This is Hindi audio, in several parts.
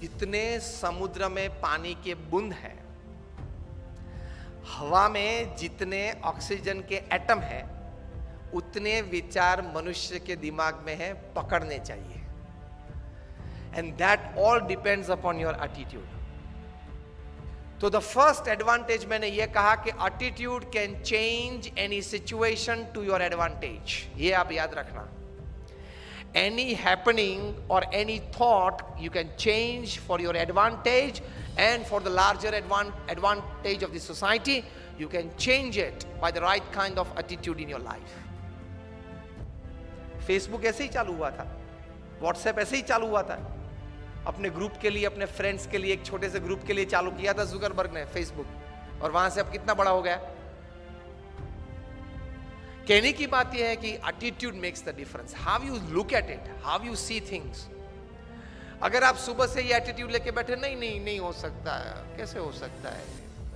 जितने समुद्र में पानी के बूंद है, हवा में जितने ऑक्सीजन के एटम है, उतने विचार मनुष्य के दिमाग में है, पकड़ने चाहिए। And that all depends upon your attitude. तो द फर्स्ट एडवांटेज मैंने यह कहा कि attitude can change any situation to your advantage. ये आप याद रखना। Any happening or any thought you can change for your advantage and for the larger advantage of the society. You can change it by the right kind of attitude in your life. Facebook ऐसे ही चालू हुआ था, WhatsApp ऐसे ही चालू हुआ था। अपने ग्रुप के लिए, अपने फ्रेंड्स के लिए, एक छोटे से ग्रुप के लिए चालू किया था जुकरबर्ग ने Facebook, और वहां से अब कितना बड़ा हो गया। कहने की बात यह है कि attitude makes the difference. How you look at it, how you see things. अगर आप सुबह से ये एटीट्यूड लेके बैठे, नहीं हो सकता है, कैसे हो सकता है,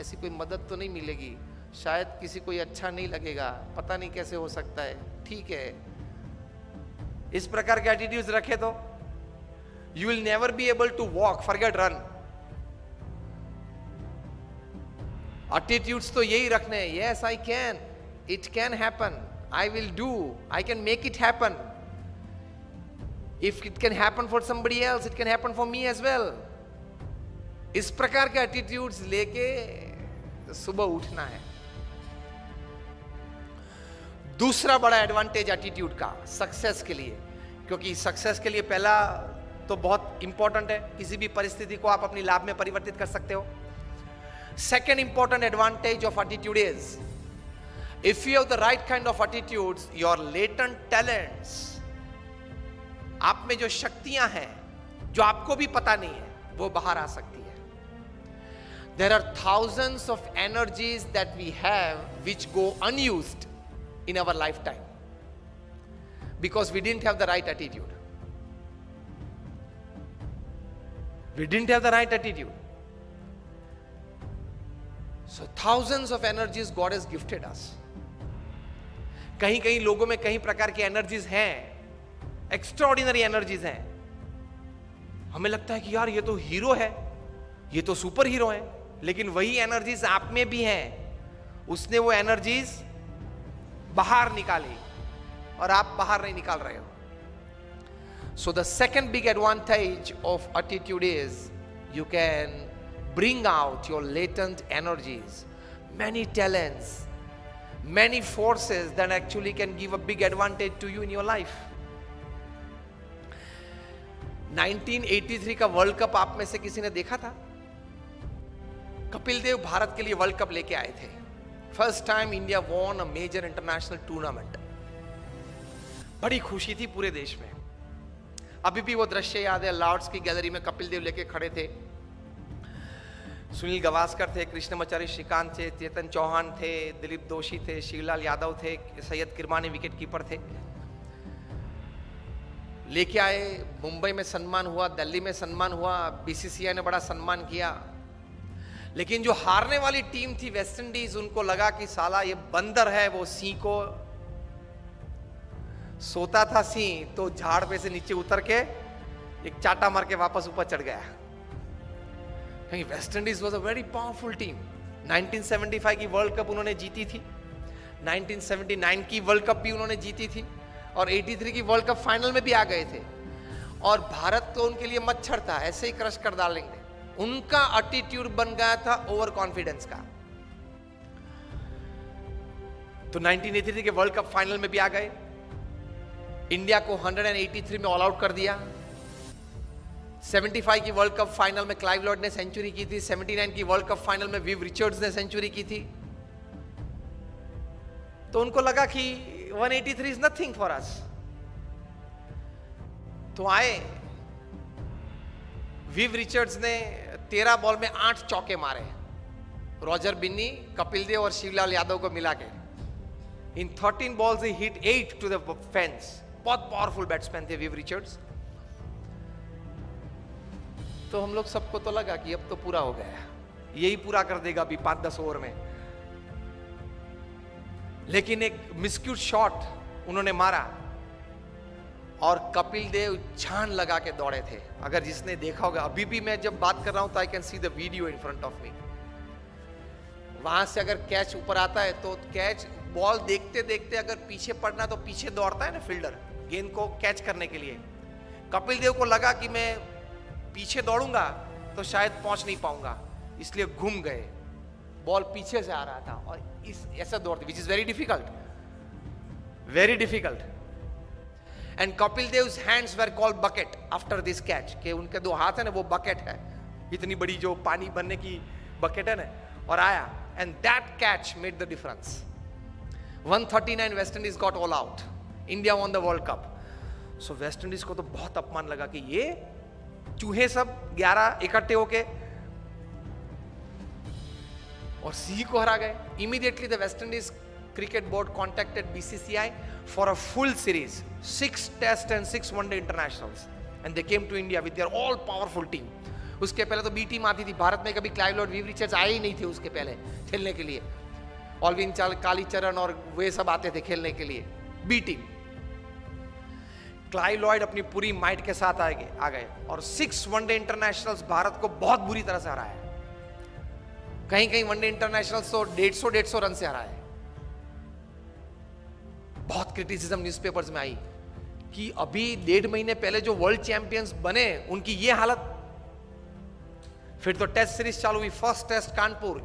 ऐसी कोई मदद तो नहीं मिलेगी, शायद किसी को अच्छा नहीं लगेगा, पता नहीं कैसे हो सकता है, ठीक है, इस प्रकार के एटीट्यूड्स रखे तो you will never be able to walk, forget run. Attitudes तो यही रखने हैं, yes I can, it can happen, I will do, I can make it happen. If it can happen for somebody else, it can happen for me as well. इस प्रकार के एटीट्यूड्स लेके सुबह उठना है। दूसरा बड़ा एडवांटेज एटीट्यूड का सक्सेस के लिए, क्योंकि सक्सेस के लिए पहला तो बहुत इंपॉर्टेंट है, किसी भी परिस्थिति को आप अपनी लाभ में परिवर्तित कर सकते हो। Second important advantage of attitude is, if you have the right kind of attitudes, your latent talents, आप में जो शक्तियां हैं जो आपको भी पता नहीं है, वो बाहर आ सकती है। There are thousands of energies that we have which go unused in our lifetime because we didn't have the right attitude. We didn't have the right attitude. So thousands of energies God has gifted us. कहीं कहीं लोगों में कई प्रकार की एनर्जीज हैं, एक्स्ट्राऑर्डिनरी एनर्जीज हैं। हमें लगता है कि यार ये तो हीरो है, ये तो सुपर हीरो है, लेकिन वही एनर्जीज आप में भी हैं। उसने वो एनर्जीज बाहर निकाली और आप बाहर नहीं निकाल रहे हो। So the second big advantage of attitude is you can bring out your latent energies, many talents, many forces that actually can give a big advantage to you in your life. 1983 का वर्ल्ड कप आप में से किसी ने देखा था? कपिल देव भारत के लिए वर्ल्ड कप लेके आए थे। First time India won a major international tournament. बड़ी खुशी थी पूरे देश में। अभी भी वो दृश्य याद है, लॉर्ड्स की गैलरी में कपिल देव लेके खड़े थे, सुनील गावस्कर थे, कृष्णमाचारी श्रीकांत थे, चेतन चौहान थे, दिलीप दोषी थे, शिवलाल यादव थे, सैयद किरमानी विकेट कीपर थे। लेके आए, मुंबई में सम्मान हुआ, दिल्ली में सम्मान हुआ, बीसीसीआई ने बड़ा सम्मान किया। लेकिन जो हारने वाली टीम थी वेस्ट इंडीज, उनको लगा कि साला ये बंदर है, वो सिंह को सोता था सिंह, तो झाड़ पे से नीचे उतर के एक चाटा मार के वापस ऊपर चढ़ गया। West Indies was a very powerful team. 1975 की वर्ल्ड कप उन्होंने जीती थी, 1979 की वर्ल्ड कप भी उन्होंने जीती थी, और 83 की वर्ल्ड कप फाइनल में भी आ गए थे। और भारत तो उनके लिए मच्छर था, ऐसे ही क्रश कर डालेंगे। उनका एटीट्यूड बन गया था ओवर कॉन्फिडेंस का। तो 1983 के वर्ल्ड कप फाइनल में भी आ गए, इंडिया को 183 में ऑल आउट कर दिया। 75 की वर्ल्ड कप फाइनल में क्लाइव लॉर्ड ने सेंचुरी की थी, 79 की वर्ल्ड कप फाइनल में विव रिचर्ड्स ने सेंचुरी की थी। तो उनको लगा कि 183 इज नथिंग फॉर अस। तो आए, विव रिचर्ड्स ने 13 बॉल में 8 चौके मारे, रॉजर बिन्नी, कपिल देव और शिवलाल यादव को मिला के। In 13 balls he hit 8 to the fence. बहुत पावरफुल बैट्समैन थे विव रिचर्ड्स। तो हम लोग सबको तो लगा कि अब तो पूरा हो गया, यही पूरा कर देगा अभी 5-10 ओवर में। लेकिन एक मिस्क्यूट शॉट उन्होंने मारा और कपिल देव जान लगा के दौड़े थे। अगर जिसने देखा होगा, अभी भी मैं जब बात कर रहा हूं तो I can see the video in front of me. वहां से अगर कैच ऊपर आता है तो कैच, बॉल देखते देखते अगर पीछे पड़ना तो पीछे दौड़ता है ना फील्डर गेंद को कैच करने के लिए। कपिल देव को लगा कि मैं पीछे दौड़ूंगा तो शायद पहुंच नहीं पाऊंगा, इसलिए घूम गए। बॉल पीछे से आ रहा था और इस ऐसा दौड़ते, which is very difficult, very difficult. And Kapil Dev's hands were called bucket after this catch, कि उनके दो हाथ है ना वो बकेट है, इतनी बड़ी जो पानी भरने की बकेट है ना, और आया। And that catch made the difference. 139 West Indies got all out, India won the world cup. So West Indies को तो बहुत अपमान लगा कि ये चूहे सब 11 इकट्ठे होके और सी को हरा गए। Immediately the West Indies cricket board contacted BCCI for a full series, 6 test and 6 one day internationals, and they came to India with their all powerful team. उसके पहले तो बी टीम आती थी भारत में, कभी क्लाइव लॉर्ड, वीव रिचर्ड्स आए ही नहीं थे उसके पहले खेलने के लिए। ऑलविन चाल, कालीचरण और वे सब आते थे खेलने के लिए, बी टीम। क्लाइव लॉयड अपनी पूरी माइट के साथ आ गए और 6 वनडे इंटरनेशनल्स भारत को बहुत बुरी तरह से हराया। कहीं कहीं वनडे इंटरनेशनल्स तो 150 रन से हराए। बहुत क्रिटिसिज्म न्यूज़पेपर्स में आई कि अभी 1.5 महीने पहले जो वर्ल्ड चैंपियंस बने उनकी ये हालत। फिर तो टेस्ट सीरीज चालू हुई। फर्स्ट टेस्ट कानपुर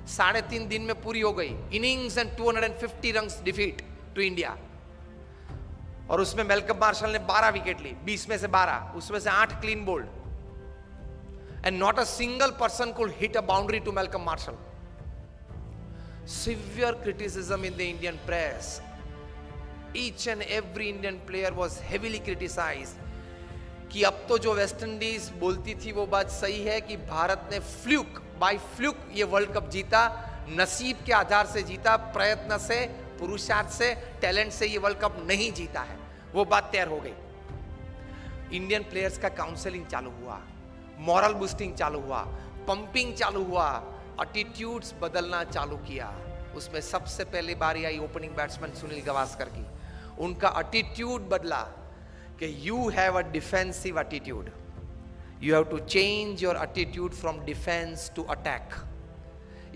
3.5 दिन में पूरी हो गई, innings and 250 runs defeat to India. और उसमें मेलकम मार्शल ने 12 विकेट ली, 20 में से 12, उसमें से 8 clean bowled, and not a single person could hit a boundary to Malcolm Marshall. Severe criticism in the Indian press. Each and every Indian player was heavily criticized कि अब तो जो वेस्ट इंडीज बोलती थी वो बात सही है कि भारत ने बाय फ्लूक ये वर्ल्ड कप जीता, नसीब के आधार से जीता, प्रयत्न से, पुरुषार्थ से, टैलेंट से ये वर्ल्ड कप नहीं जीता है। वो बात तैयार हो गई। इंडियन प्लेयर्स का काउंसलिंग चालू हुआ, मॉरल बूस्टिंग चालू हुआ, पंपिंग चालू हुआ, एटीट्यूड्स बदलना चालू किया। उसमें सबसे पहले बारी आई ओपनिंग बैट्समैन सुनील गावस्कर की। उनका एटीट्यूड बदला कि you have a defensive attitude, you have to change your attitude from defence to attack.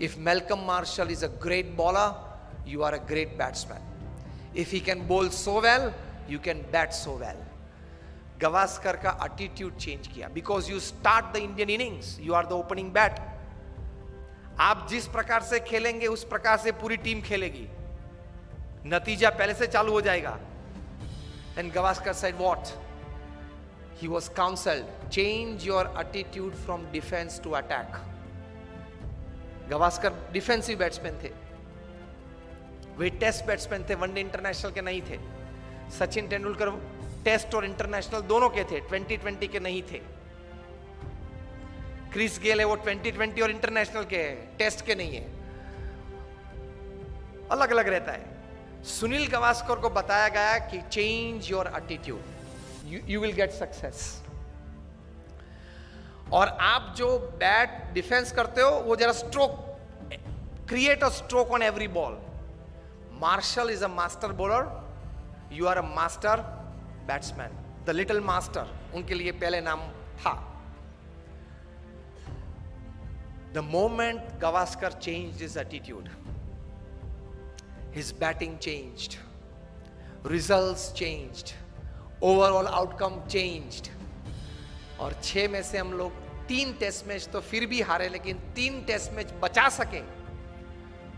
If Malcolm Marshall is a great bowler, you are a great batsman. If he can bowl so well, you can bat so well. Gavaskar का एटीट्यूड चेंज किया, because you start the Indian innings, you are the opening bat. आप जिस प्रकार से खेलेंगे उस प्रकार से पूरी टीम खेलेगी, नतीजा पहले से चालू हो जाएगा। And Gavaskar said what? He was counseled, change your attitude from defense to attack. Gavaskar defensive batsman थे, वे टेस्ट बैट्समैन थे, वनडे इंटरनेशनल के नहीं थे। सचिन तेंदुलकर टेस्ट और इंटरनेशनल दोनों के थे, 2020 के नहीं थे। क्रिस गेल है वो 2020 और इंटरनेशनल के हैं, टेस्ट के नहीं है, अलग अलग रहता है। सुनील गावस्कर को बताया गया कि change your attitude, you will get success. और आप जो बैट डिफेंस करते हो वो जरा stroke, create a stroke on every ball. Marshall is a master bowler, you are a master batsman, the little master, उनके लिए पहले नाम था। The moment Gavaskar changed his attitude, his batting changed, results changed, overall outcome changed, और 6 में से हम लोग 3 टेस्ट मैच तो फिर भी हारे, लेकिन 3 टेस्ट मैच बचा सके,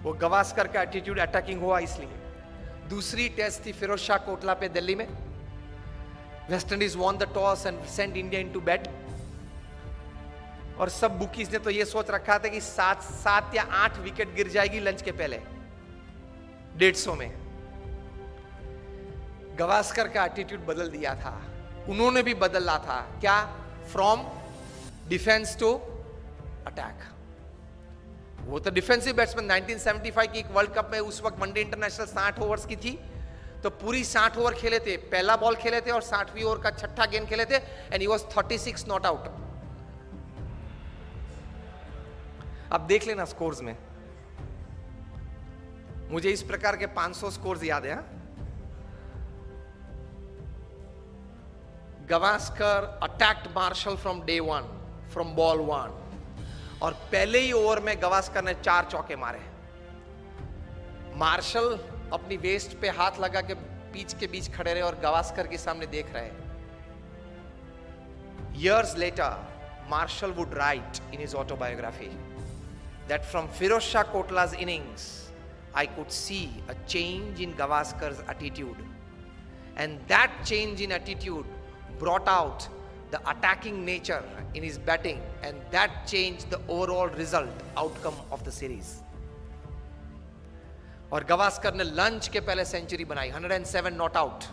वो गवास्कर का एटीट्यूड अटैकिंग हुआ। इसलिए दूसरी टेस्ट थी फिरोज शाह कोटला पे दिल्ली में। West Indies won the toss and send India into bat, और सब बुकीज ने तो ये सोच रखा था कि 7 या 8 विकेट गिर जाएगी लंच के पहले 150 में। गवास्कर का एटीट्यूड बदल दिया था, उन्होंने भी बदला था। क्या? From defence to attack. वो तो डिफेंसिव बैट्समैन 1975 की एक वर्ल्ड कप में, उस वक्त वनडे इंटरनेशनल 60 ओवर्स की थी, तो पूरी 60 ओवर खेले थे, पहला बॉल खेले थे और 60वीं ओवर का छठा गेंद खेले थे, and he was 36 not out. अब देख लेना स्कोर्स में, मुझे इस प्रकार के 500 स्कोर्स याद है। Gavaskar attacked Marshall from day one, from ball one, और पहले ही ओवर में गवास्कर ने 4 चौके मारे। मार्शल अपनी वेस्ट पे हाथ लगा के पिच के बीच खड़े रहे और गवास्कर के सामने देख रहे। Years later, Marshall would write in his autobiography that from Firoz Shah Kotla's innings, I could see a change in Gavaskar's attitude, and that change in attitude brought out the attacking nature in his batting, and that changed the overall result outcome of the series. और गवास्कर ने लंच के पहले सेंचुरी बनाई, 107 नॉट आउट,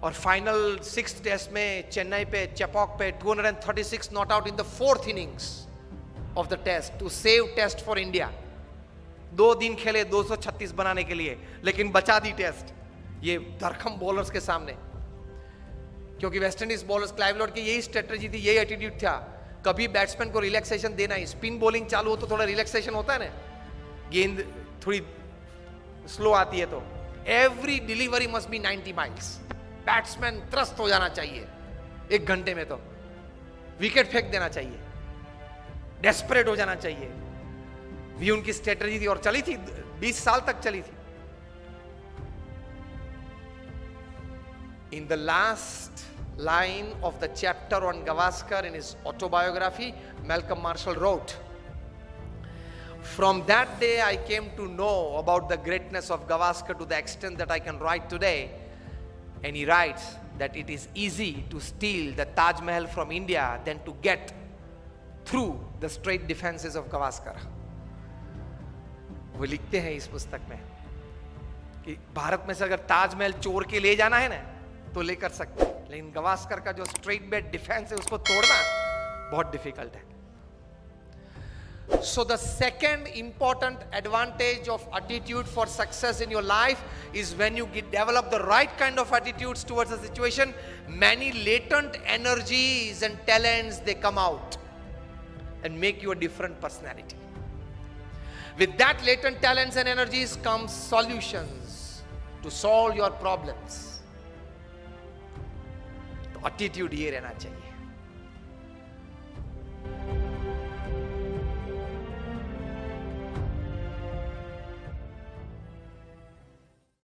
और फाइनल 6th टेस्ट में चेन्नई पे चेपॉक पे 236 not out in the 4th innings of the test to save test for India. 2 दिन खेले 236 बनाने के लिए, लेकिन बचा दी टेस्ट ये धरखम बॉलर्स के सामने, क्योंकि West Indies bowlers, Clive Lord की यही स्ट्रेटजी थी, यही एटीट्यूड था, कभी बैट्समैन को रिलैक्सेशन देना ही। स्पिन बॉलिंग चालू हो तो थोड़ा रिलैक्सेशन होता है ना, गेंद थोड़ी स्लो आती है तो every delivery must be 90 miles. Batsman त्रस्त हो जाना चाहिए 1 घंटे में, तो विकेट फेंक देना चाहिए, डेस्परेट हो जाना चाहिए। भी उनकी स्ट्रेटजी थी और चली थी, 20 साल तक चली थी। In the last line of the chapter on Gavaskar in his autobiography, Malcolm Marshall wrote, "From that day I came to know about the greatness of Gavaskar to the extent that I can write today." And he writes that it is easy to steal the Taj Mahal from India than to get through the straight defenses of Gavaskar. वो लिखते हैं इस पुस्तक में कि भारत में से अगर ताजमहल चोर के ले जाना है ना तो लेकर सकते हैं, लेकिन गवास्कर का जो स्ट्रेट बेट डिफेंस है उसको तोड़ना बहुत डिफिकल्ट है। So the second important advantage of attitude for success in your life is when you develop the right kind of attitudes towards a situation, many latent energies and talents, they come out and make you a different personality. With that latent talents and energies comes solutions to solve your problems. तो attitude ये रहना चाहिए।